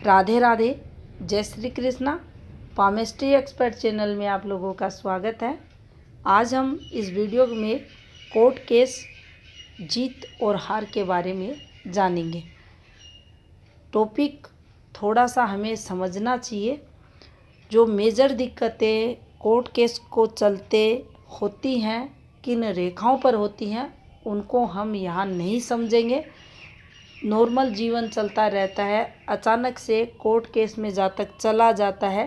राधे राधे, जय Shri Krishna. Palmistry expert channel में आप लोगों का स्वागत है। आज हम इस वीडियो में कोर्ट केस जीत और हार के बारे में जानेंगे। टॉपिक थोड़ा सा हमें समझना चाहिए। जो मेजर दिक्कतें कोर्ट केस को चलते होती हैं, किन रेखाओं पर होती हैं, उनको हम यहाँ नहीं समझेंगे। नॉर्मल जीवन चलता रहता है, अचानक से कोर्ट केस में जा तक चला जाता है,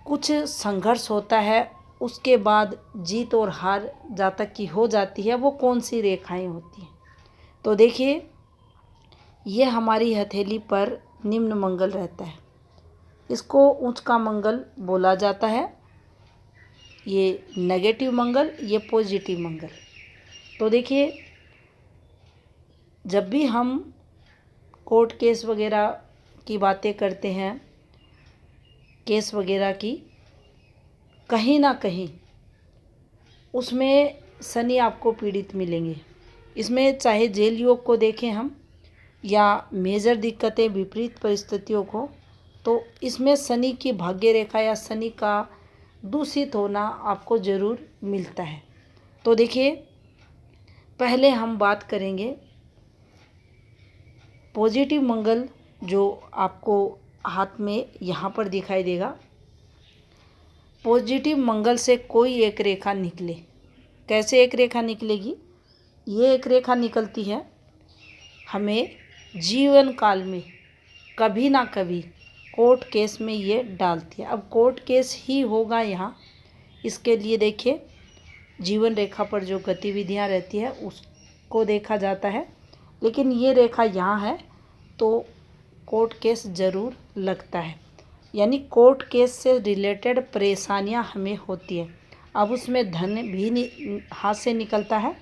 कुछ संघर्ष होता है, उसके बाद जीत और हार जा तक की हो जाती है। वो कौन सी रेखाएं होती हैं? तो देखिए, ये हमारी हथेली पर निम्न मंगल रहता है, इसको उच्च का मंगल बोला जाता है। ये नेगेटिव मंगल, ये पॉजिटिव मंगल। तो देखिए, जब भी हम कोर्ट केस वगैरह की बातें करते हैं, केस वगैरह की, कहीं ना कहीं उसमें शनि आपको पीड़ित मिलेंगे। इसमें चाहे जेल योग को देखें हम या मेजर दिक्कतें विपरीत परिस्थितियों को, तो इसमें शनि की भाग्य रेखा या शनि का दूषित होना आपको ज़रूर मिलता है। तो देखिए, पहले हम बात करेंगे पॉजिटिव मंगल, जो आपको हाथ में यहाँ पर दिखाई देगा। पॉजिटिव मंगल से कोई एक रेखा निकले। कैसे एक रेखा निकलेगी? ये एक रेखा निकलती है, हमें जीवन काल में कभी ना कभी कोर्ट केस में ये डालती है। अब कोर्ट केस ही होगा यहाँ, इसके लिए देखिए, जीवन रेखा पर जो गतिविधियाँ रहती है उसको देखा जाता है। लेकिन ये रेखा यहाँ है तो कोर्ट केस ज़रूर लगता है, यानी कोर्ट केस से रिलेटेड परेशानियां हमें होती है। अब उसमें धन भी हाथ से निकलता है,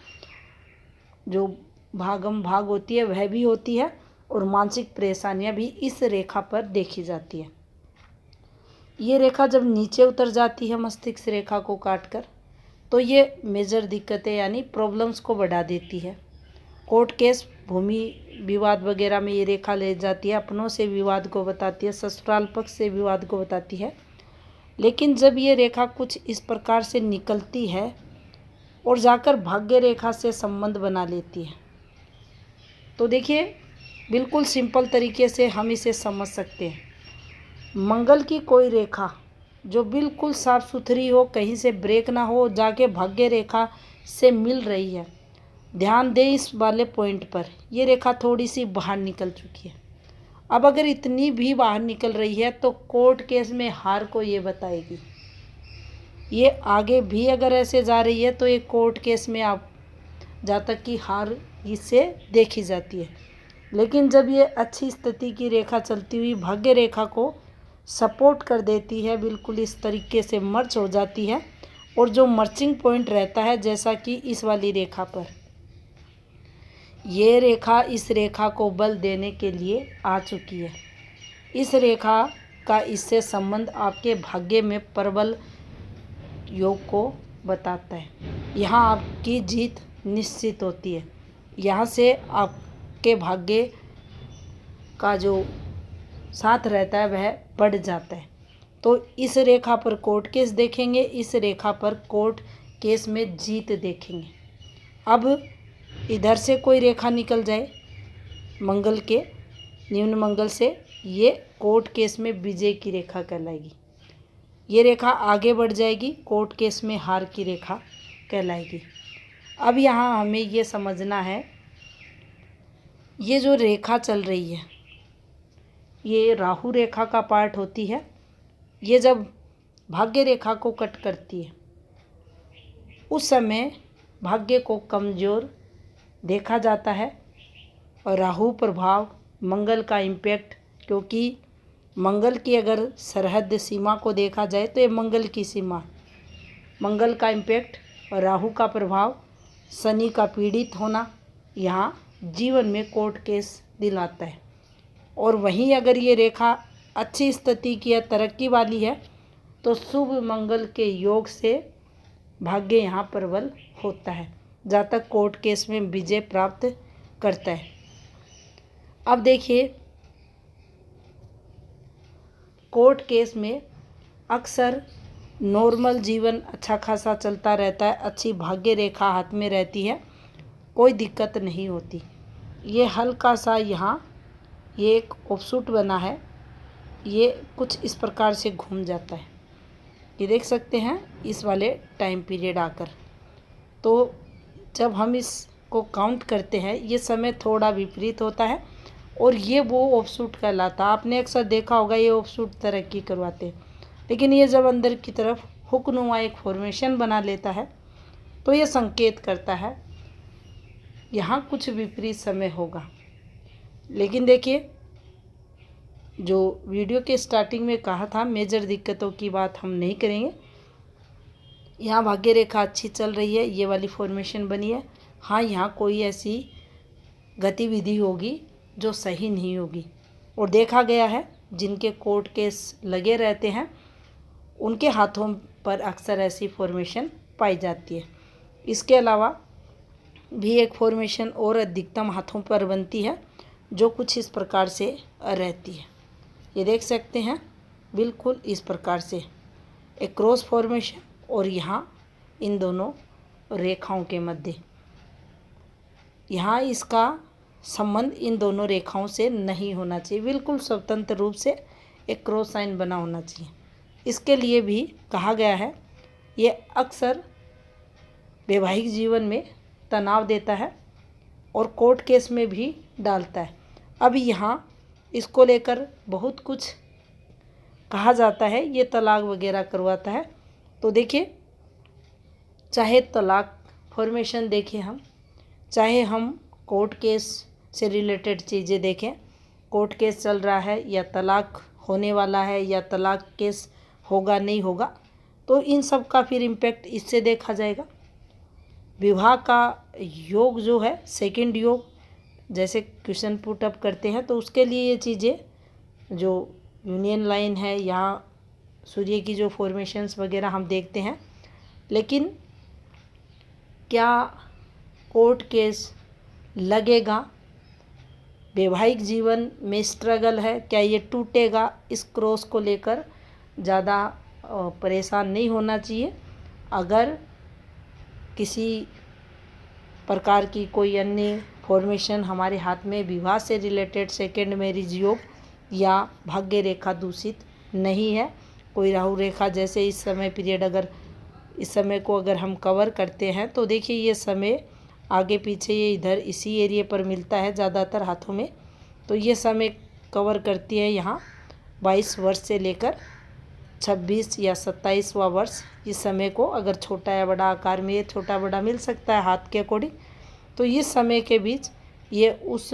जो भागम भाग होती है वह भी होती है, और मानसिक परेशानियां भी इस रेखा पर देखी जाती है। ये रेखा जब नीचे उतर जाती है मस्तिष्क रेखा को काटकर, तो ये मेजर दिक्कतें यानी प्रॉब्लम्स को बढ़ा देती है। कोर्ट केस, भूमि विवाद वगैरह में ये रेखा ले जाती है, अपनों से विवाद को बताती है, ससुराल पक्ष से विवाद को बताती है। लेकिन जब ये रेखा कुछ इस प्रकार से निकलती है और जाकर भाग्य रेखा से संबंध बना लेती है, तो देखिए, बिल्कुल सिंपल तरीके से हम इसे समझ सकते हैं। मंगल की कोई रेखा जो बिल्कुल साफ सुथरी हो, कहीं से ब्रेक ना हो, जाके भाग्य रेखा से मिल रही है। ध्यान दें इस वाले पॉइंट पर, ये रेखा थोड़ी सी बाहर निकल चुकी है। अब अगर इतनी भी बाहर निकल रही है तो कोर्ट केस में हार को ये बताएगी। ये आगे भी अगर ऐसे जा रही है तो ये कोर्ट केस में आप जहाँ तक कि हार इससे देखी जाती है। लेकिन जब ये अच्छी स्थिति की रेखा चलती हुई भाग्य रेखा को सपोर्ट कर देती है, बिल्कुल इस तरीके से मर्ज हो जाती है, और जो मर्चिंग पॉइंट रहता है, जैसा कि इस वाली रेखा पर, ये रेखा इस रेखा को बल देने के लिए आ चुकी है। इस रेखा का इससे संबंध आपके भाग्य में प्रबल योग को बताता है। यहाँ आपकी जीत निश्चित होती है। यहाँ से आपके भाग्य का जो साथ रहता है वह बढ़ जाता है। तो इस रेखा पर कोर्ट केस देखेंगे, इस रेखा पर कोर्ट केस में जीत देखेंगे। अब इधर से कोई रेखा निकल जाए मंगल के निम्न मंगल से, ये कोर्ट केस में विजय की रेखा कहलाएगी। ये रेखा आगे बढ़ जाएगी, कोर्ट केस में हार की रेखा कहलाएगी। अब यहाँ हमें ये समझना है, ये जो रेखा चल रही है ये राहु रेखा का पार्ट होती है। ये जब भाग्य रेखा को कट करती है उस समय भाग्य को कमज़ोर देखा जाता है, और राहु प्रभाव, मंगल का इम्पैक्ट, क्योंकि मंगल की अगर सरहद सीमा को देखा जाए तो ये मंगल की सीमा, मंगल का इम्पैक्ट और राहु का प्रभाव, शनि का पीड़ित होना यहाँ जीवन में कोर्ट केस दिलाता है। और वहीं अगर ये रेखा अच्छी स्थिति की है, तरक्की वाली है, तो शुभ मंगल के योग से भाग्य यहाँ प्रबल होता है, जहाँ तक कोर्ट केस में विजय प्राप्त करता है। अब देखिए, कोर्ट केस में अक्सर नॉर्मल जीवन अच्छा खासा चलता रहता है, अच्छी भाग्य रेखा हाथ में रहती है, कोई दिक्कत नहीं होती। ये हल्का सा यहाँ ये एक ऑफशूट बना है, ये कुछ इस प्रकार से घूम जाता है, ये देख सकते हैं इस वाले टाइम पीरियड आकर। तो जब हम इसको काउंट करते हैं ये समय थोड़ा विपरीत होता है और ये वो ऑफशूट कहलाता है। आपने अक्सर देखा होगा ये ऑफशूट तरक्की करवाते हैं, लेकिन ये जब अंदर की तरफ हुकनुमा एक फॉर्मेशन बना लेता है तो ये संकेत करता है यहाँ कुछ विपरीत समय होगा। लेकिन देखिए, जो वीडियो के स्टार्टिंग में कहा था मेजर दिक्कतों की बात हम नहीं करेंगे। यहाँ भाग्य रेखा अच्छी चल रही है, ये वाली फॉर्मेशन बनी है। हाँ, यहाँ कोई ऐसी गतिविधि होगी जो सही नहीं होगी, और देखा गया है जिनके कोर्ट केस लगे रहते हैं उनके हाथों पर अक्सर ऐसी फॉर्मेशन पाई जाती है। इसके अलावा भी एक फॉर्मेशन और अधिकतम हाथों पर बनती है जो कुछ इस प्रकार से रहती है, ये देख सकते हैं बिल्कुल इस प्रकार से एक क्रॉस फॉर्मेशन, और यहाँ इन दोनों रेखाओं के मध्य यहाँ इसका संबंध इन दोनों रेखाओं से नहीं होना चाहिए, बिल्कुल स्वतंत्र रूप से एक क्रॉस साइन बना होना चाहिए। इसके लिए भी कहा गया है ये अक्सर वैवाहिक जीवन में तनाव देता है और कोर्ट केस में भी डालता है। अब यहाँ इसको लेकर बहुत कुछ कहा जाता है, ये तलाक वगैरह करवाता है। तो देखिए, चाहे तलाक फॉर्मेशन देखें हम, चाहे हम कोर्ट केस से रिलेटेड चीज़ें देखें, कोर्ट केस चल रहा है या तलाक होने वाला है या तलाक केस होगा नहीं होगा, तो इन सब का फिर इम्पैक्ट इससे देखा जाएगा। विवाह का योग जो है, सेकंड योग, जैसे क्वेश्चन पुट अप करते हैं तो उसके लिए ये चीज़ें जो यूनियन लाइन है या सूर्य की जो फॉर्मेशंस वगैरह हम देखते हैं। लेकिन क्या कोर्ट केस लगेगा, वैवाहिक जीवन में स्ट्रगल है, क्या ये टूटेगा, इस क्रॉस को लेकर ज़्यादा परेशान नहीं होना चाहिए। अगर किसी प्रकार की कोई अन्य फॉर्मेशन हमारे हाथ में विवाह से रिलेटेड सेकेंड मैरिज योग या भाग्य रेखा दूषित नहीं है, कोई राहु रेखा जैसे इस समय पीरियड अगर इस समय को अगर हम कवर करते हैं तो देखिए ये समय आगे पीछे ये इधर इसी एरिया पर मिलता है ज़्यादातर हाथों में। तो ये समय कवर करती है यहाँ 22 वर्ष से लेकर 26 या 27वां वर्ष। इस समय को अगर छोटा या बड़ा आकार में ये छोटा बड़ा मिल सकता है हाथ के अकॉर्डिंग, तो इस समय के बीच ये उस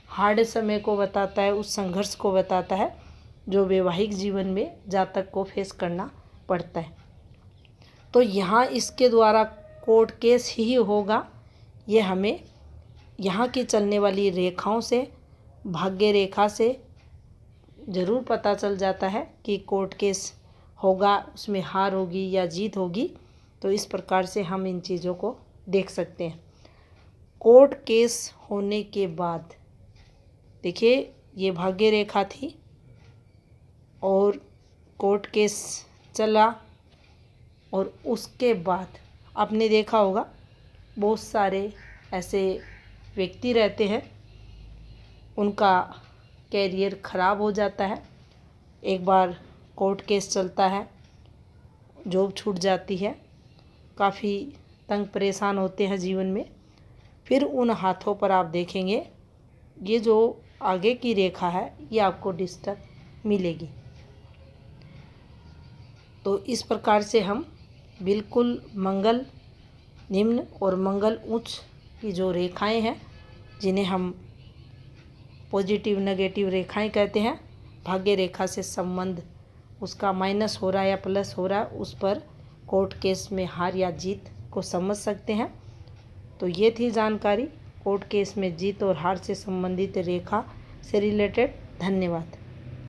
हार्ड समय को बताता है, उस संघर्ष को बताता है जो वैवाहिक जीवन में जातक को फेस करना पड़ता है। तो यहाँ इसके द्वारा कोर्ट केस ही होगा, ये हमें यहाँ की चलने वाली रेखाओं से, भाग्य रेखा से ज़रूर पता चल जाता है कि कोर्ट केस होगा, उसमें हार होगी या जीत होगी। तो इस प्रकार से हम इन चीज़ों को देख सकते हैं। कोर्ट केस होने के बाद देखिए ये भाग्य रेखा थी और कोर्ट केस चला, और उसके बाद आपने देखा होगा बहुत सारे ऐसे व्यक्ति रहते हैं उनका कैरियर ख़राब हो जाता है। एक बार कोर्ट केस चलता है, जॉब छूट जाती है, काफ़ी तंग परेशान होते हैं जीवन में। फिर उन हाथों पर आप देखेंगे ये जो आगे की रेखा है ये आपको डिस्टर्ब मिलेगी। तो इस प्रकार से हम बिल्कुल मंगल निम्न और मंगल उच्च की जो रेखाएं हैं, जिन्हें हम पॉजिटिव नेगेटिव रेखाएं कहते हैं, भाग्य रेखा से संबंध उसका माइनस हो रहा है या प्लस हो रहा है, उस पर कोर्ट केस में हार या जीत को समझ सकते हैं। तो ये थी जानकारी कोर्ट केस में जीत और हार से संबंधित रेखा से रिलेटेड। धन्यवाद।